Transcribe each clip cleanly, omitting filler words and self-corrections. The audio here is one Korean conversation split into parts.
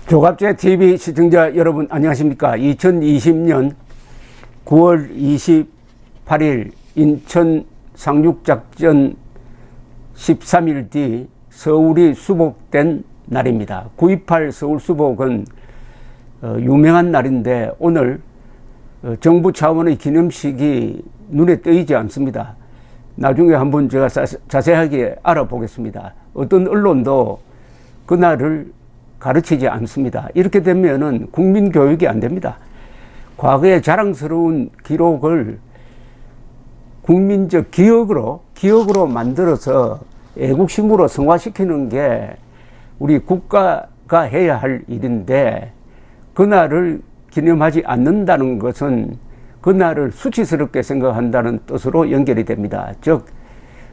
조갑제 TV 시청자 여러분 안녕하십니까. 2020년 9월 28일 인천 상륙작전 13일 뒤 서울이 수복된 날입니다. 9.28 서울 수복은 유명한 날인데 오늘 정부 차원의 기념식이 눈에 띄지 않습니다. 나중에 한번 제가 자세하게 알아보겠습니다. 어떤 언론도 그날을 가르치지 않습니다. 이렇게 되면은 국민 교육이 안 됩니다. 과거의 자랑스러운 기록을 국민적 기억으로 만들어서 애국심으로 성화시키는 게 우리 국가가 해야 할 일인데, 그날을 기념하지 않는다는 것은 그날을 수치스럽게 생각한다는 뜻으로 연결이 됩니다. 즉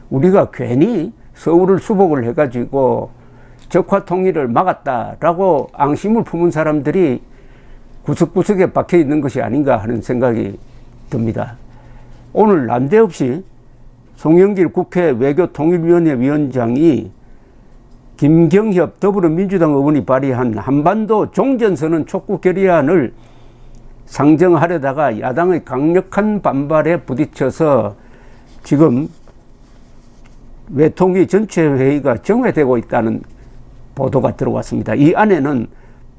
우리가 괜히 서울을 수복을 해가지고 적화 통일을 막았다라고 앙심을 품은 사람들이 구석구석에 박혀 있는 것이 아닌가 하는 생각이 듭니다. 오늘 난데없이 송영길 국회 외교통일위원회 위원장이 김경협 더불어민주당 의원이 발의한 한반도 종전선언 촉구 결의안을 상정하려다가 야당의 강력한 반발에 부딪혀서 지금 외통위 전체 회의가 정회되고 있다는 보도가 들어왔습니다. 이 안에는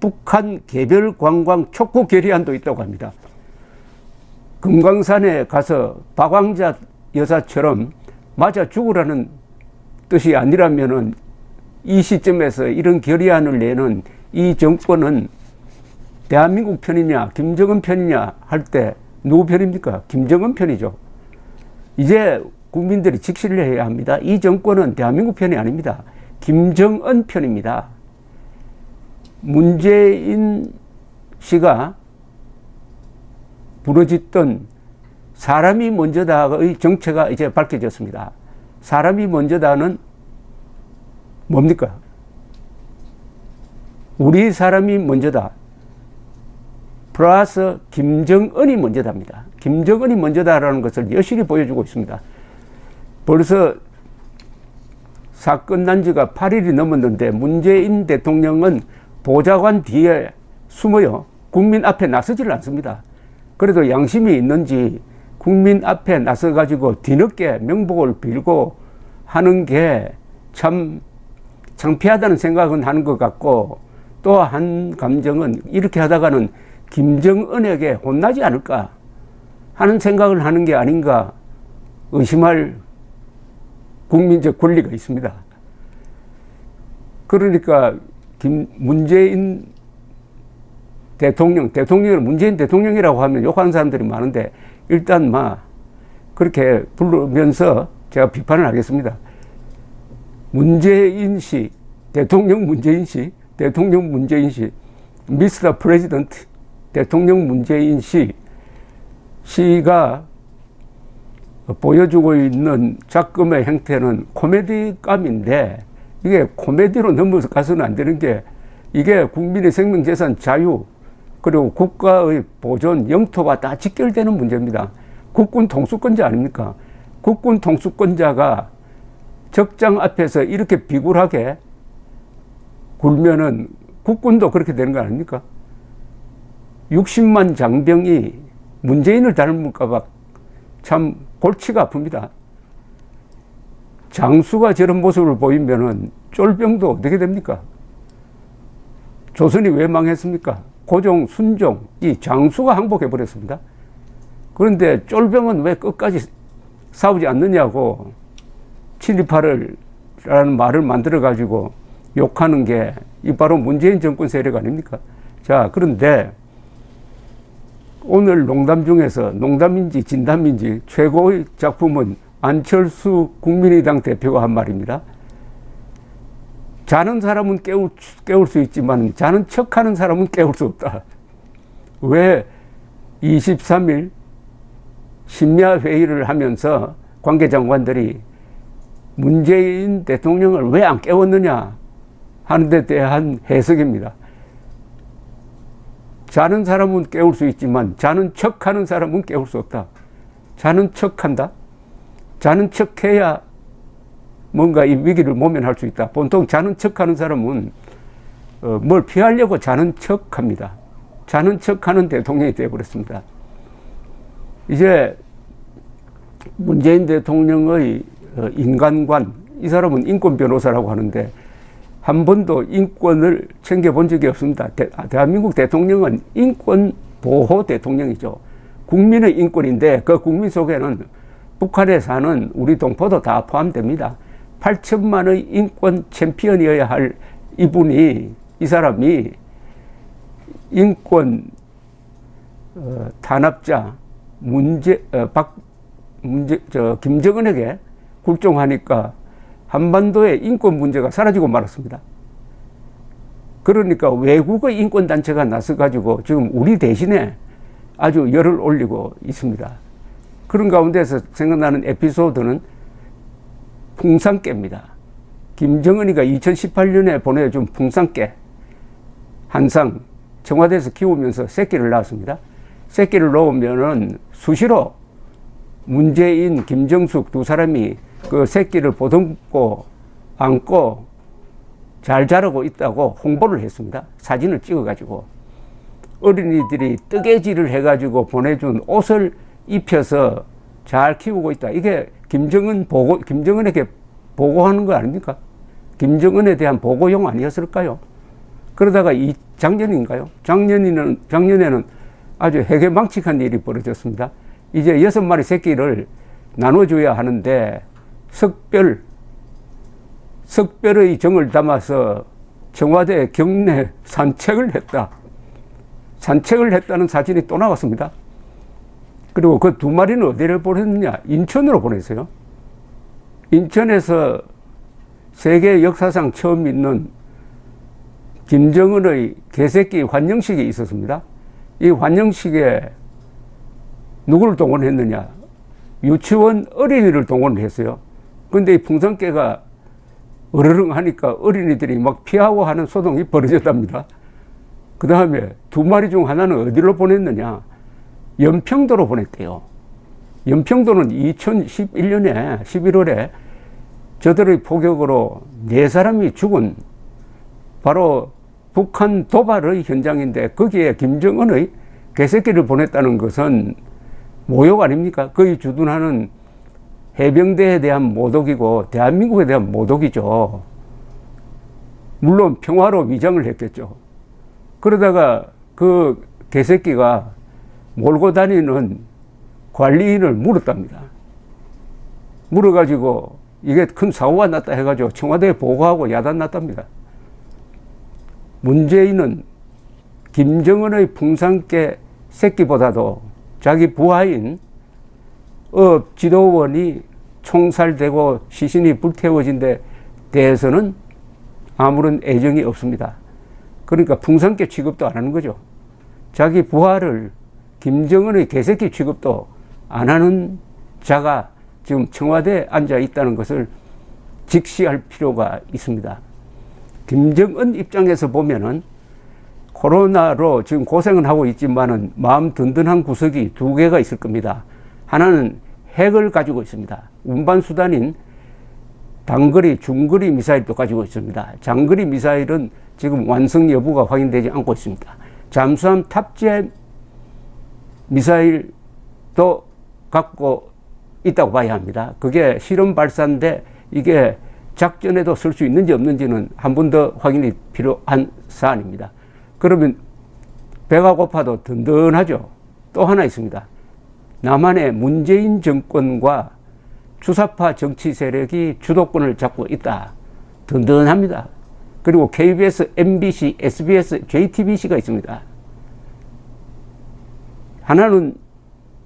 북한 개별 관광 촉구 결의안도 있다고 합니다. 금강산에 가서 박왕자 여사처럼 맞아 죽으라는 뜻이 아니라면은 이 시점에서 이런 결의안을 내는 이 정권은 대한민국 편이냐 김정은 편이냐 할 때 누구 편입니까? 김정은 편이죠. 이제 국민들이 직시를 해야 합니다. 이 정권은 대한민국 편이 아닙니다. 김정은 편입니다. 문재인 씨가 부르짖던 사람이 먼저다의 정체가 이제 밝혀졌습니다. 사람이 먼저다는 뭡니까? 우리 사람이 먼저다 플러스 김정은이 먼저답니다. 김정은이 먼저다라는 것을 여실히 보여주고 있습니다. 벌써 사건 난 지가 8일이 넘었는데 문재인 대통령은 보좌관 뒤에 숨어요 국민 앞에 나서지를 않습니다. 그래도 양심이 있는지 국민 앞에 나서가지고 뒤늦게 명복을 빌고 하는 게 참 창피하다는 생각은 하는 것 같고, 또 한 감정은 이렇게 하다가는 김정은에게 혼나지 않을까 하는 생각을 하는 게 아닌가 의심할 국민적 권리가 있습니다. 그러니까 문재인 대통령을 문재인 대통령이라고 하면 욕하는 사람들이 많은데, 일단 그렇게 부르면서 제가 비판을 하겠습니다. 문재인 씨, 대통령 문재인 씨, 미스터 프레지던트 대통령 문재인 씨가 보여주고 있는 작금의 형태는 코미디감인데, 이게 코미디로 넘어가서는 안 되는 게, 이게 국민의 생명재산 자유 그리고 국가의 보존 영토와 다 직결되는 문제입니다. 국군 통수권자 아닙니까? 국군 통수권자가 적장 앞에서 이렇게 비굴하게 굴면은 국군도 그렇게 되는 거 아닙니까? 60만 장병이 문재인을 닮을까봐 참 골치가 아픕니다. 장수가 저런 모습을 보이면은 쫄병도 어떻게 됩니까? 조선이 왜 망했습니까? 고종, 순종, 이 장수가 항복해버렸습니다. 그런데 쫄병은 왜 끝까지 싸우지 않느냐고 친일파라는 말을 만들어가지고 욕하는 게 이 바로 문재인 정권 세력 아닙니까? 자, 그런데 오늘 농담 중에서 농담인지 진담인지 최고의 작품은 안철수 국민의당 대표가 한 말입니다. 자는 사람은 깨울 수 있지만 자는 척하는 사람은 깨울 수 없다. 왜 23일 심야회의를 하면서 관계장관들이 문재인 대통령을 왜 안 깨웠느냐 하는 데 대한 해석입니다. 자는 사람은 깨울 수 있지만 자는 척하는 사람은 깨울 수 없다. 자는 척한다? 자는 척해야 뭔가 이 위기를 모면할 수 있다. 보통 자는 척하는 사람은 뭘 피하려고 자는 척합니다. 자는 척하는 대통령이 되어버렸습니다. 이제 문재인 대통령의 인간관, 이 사람은 인권 변호사라고 하는데 한 번도 인권을 챙겨본 적이 없습니다. 대한민국 대통령은 인권 보호 대통령이죠. 국민의 인권인데 그 국민 속에는 북한에 사는 우리 동포도 다 포함됩니다. 8천만의 인권 챔피언이어야 할 이분이, 이 사람이 인권 탄압자 김정은에게 굴종하니까 한반도의 인권 문제가 사라지고 말았습니다. 그러니까 외국의 인권단체가 나서가지고 지금 우리 대신에 아주 열을 올리고 있습니다. 그런 가운데서 생각나는 에피소드는 풍산깨입니다. 김정은이가 2018년에 보내준 풍산깨 한 상 청와대에서 키우면서 새끼를 낳았습니다. 새끼를 놓으면은 수시로 문재인, 김정숙 두 사람이 그 새끼를 보듬고 안고 잘 자라고 있다고 홍보를 했습니다. 사진을 찍어가지고 어린이들이 뜨개질을 해가지고 보내준 옷을 입혀서 잘 키우고 있다. 이게 김정은에게 보고하는 거 아닙니까? 김정은에 대한 보고용 아니었을까요? 그러다가 작년인가요? 작년에는 아주 해괴망측한 일이 벌어졌습니다. 이제 6마리 새끼를 나눠줘야 하는데 석별의 정을 담아서 청와대 경내 산책을 했다. 산책을 했다는 사진이 또 나왔습니다. 그리고 그 2마리는 어디를 보냈느냐? 인천으로 보냈어요. 인천에서 세계 역사상 처음 있는 김정은의 개새끼 환영식이 있었습니다. 이 환영식에 누구를 동원했느냐? 유치원 어린이를 동원했어요. 근데 이 풍선깨가 으르릉 하니까 어린이들이 막 피하고 하는 소동이 벌어졌답니다. 그 다음에 2마리 중 하나는 어디로 보냈느냐? 연평도로 보냈대요. 연평도는 2011년에 11월에 저들의 포격으로 4사람이 죽은 바로 북한 도발의 현장인데 거기에 김정은의 개새끼를 보냈다는 것은 모욕 아닙니까? 거의 주둔하는 해병대에 대한 모독이고 대한민국에 대한 모독이죠. 물론 평화로 위장을 했겠죠. 그러다가 그 개새끼가 몰고 다니는 관리인을 물었답니다. 물어가지고 이게 큰 사고가 났다 해가지고 청와대에 보고하고 야단났답니다. 문재인은 김정은의 풍산깨 새끼보다도 자기 부하인 업 지도원이 총살되고 시신이 불태워진 데 대해서는 아무런 애정이 없습니다. 그러니까 풍산깨 취급도 안 하는 거죠. 자기 부하를 김정은의 개새끼 취급도 안 하는 자가 지금 청와대에 앉아 있다는 것을 직시할 필요가 있습니다. 김정은 입장에서 보면은 코로나로 지금 고생은 하고 있지만은 마음 든든한 구석이 2개가 있을 겁니다. 하나는 핵을 가지고 있습니다. 운반수단인 단거리, 중거리 미사일도 가지고 있습니다. 장거리 미사일은 지금 완성 여부가 확인되지 않고 있습니다. 잠수함 탑재 미사일도 갖고 있다고 봐야 합니다. 그게 실험 발사인데 이게 작전에도 쓸 수 있는지 없는지는 한 번 더 확인이 필요한 사안입니다. 그러면 배가 고파도 든든하죠. 또 하나 있습니다. 남한의 문재인 정권과 주사파 정치 세력이 주도권을 잡고 있다. 든든합니다. 그리고 KBS, MBC, SBS, JTBC가 있습니다. 하나는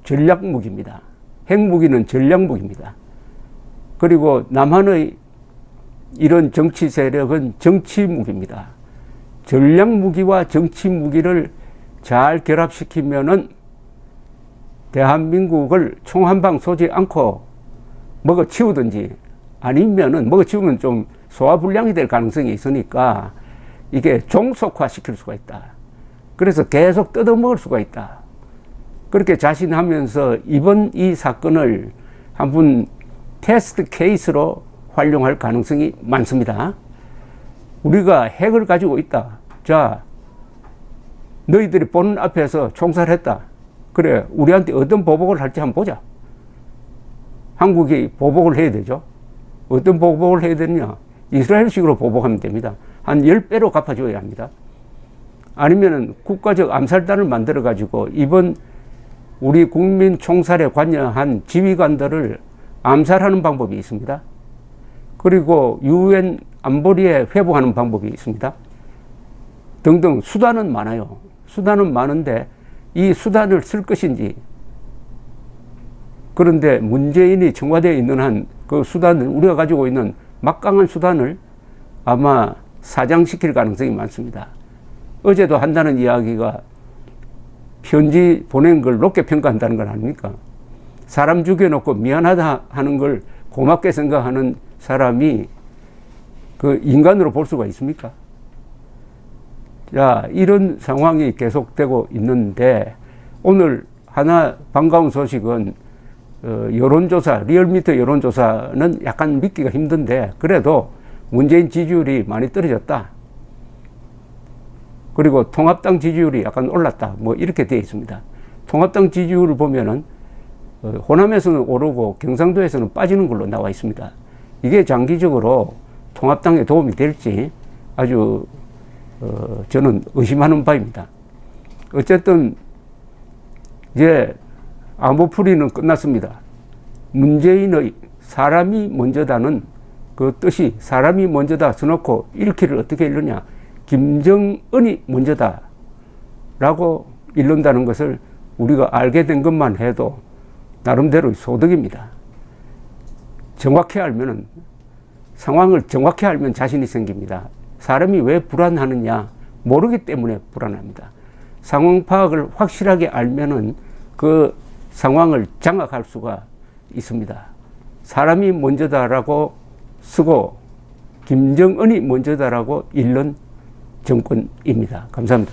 전략무기입니다. 핵무기는 전략무기입니다. 그리고 남한의 이런 정치 세력은 정치무기입니다. 전략무기와 정치무기를 잘 결합시키면은 대한민국을 총 한 방 쏘지 않고 먹어치우든지 아니면은 먹어치우면 좀 소화불량이 될 가능성이 있으니까 이게 종속화 시킬 수가 있다. 그래서 계속 뜯어먹을 수가 있다. 그렇게 자신하면서 이번 이 사건을 한번 테스트 케이스로 활용할 가능성이 많습니다. 우리가 핵을 가지고 있다. 자, 너희들이 보는 앞에서 총살했다. 그래, 우리한테 어떤 보복을 할지 한번 보자. 한국이 보복을 해야 되죠. 어떤 보복을 해야 되느냐? 이스라엘식으로 보복하면 됩니다. 한 10배로 갚아줘야 합니다. 아니면은 국가적 암살단을 만들어가지고 이번 우리 국민 총살에 관여한 지휘관들을 암살하는 방법이 있습니다. 그리고 UN 안보리에 회부하는 방법이 있습니다. 등등 수단은 많아요. 수단은 많은데 이 수단을 쓸 것인지, 그런데 문재인이 청와대에 있는 한 그 수단을, 우리가 가지고 있는 막강한 수단을 아마 사장시킬 가능성이 많습니다. 어제도 한다는 이야기가 편지 보낸 걸 높게 평가한다는 건 아닙니까? 사람 죽여놓고 미안하다 하는 걸 고맙게 생각하는 사람이 그 인간으로 볼 수가 있습니까? 자, 이런 상황이 계속되고 있는데 오늘 하나 반가운 소식은 여론조사, 리얼미터 여론조사는 약간 믿기가 힘든데 그래도 문재인 지지율이 많이 떨어졌다. 그리고 통합당 지지율이 약간 올랐다. 뭐 이렇게 되어 있습니다. 통합당 지지율을 보면은 호남에서는 오르고 경상도에서는 빠지는 걸로 나와 있습니다. 이게 장기적으로 통합당에 도움이 될지 아주 저는 의심하는 바입니다. 어쨌든 이제 안보풀이는 끝났습니다. 문재인의 사람이 먼저다는 그 뜻이 사람이 먼저다 써놓고 읽기를 어떻게 읽느냐. 김정은이 먼저다 라고 읽는다는 것을 우리가 알게 된 것만 해도 나름대로의 소득입니다. 정확히 알면은, 상황을 정확히 알면 자신이 생깁니다. 사람이 왜 불안하느냐 모르기 때문에 불안합니다. 상황 파악을 확실하게 알면은 그 상황을 장악할 수가 있습니다. 사람이 먼저다라고 쓰고 김정은이 먼저다라고 읽는 정권입니다. 감사합니다.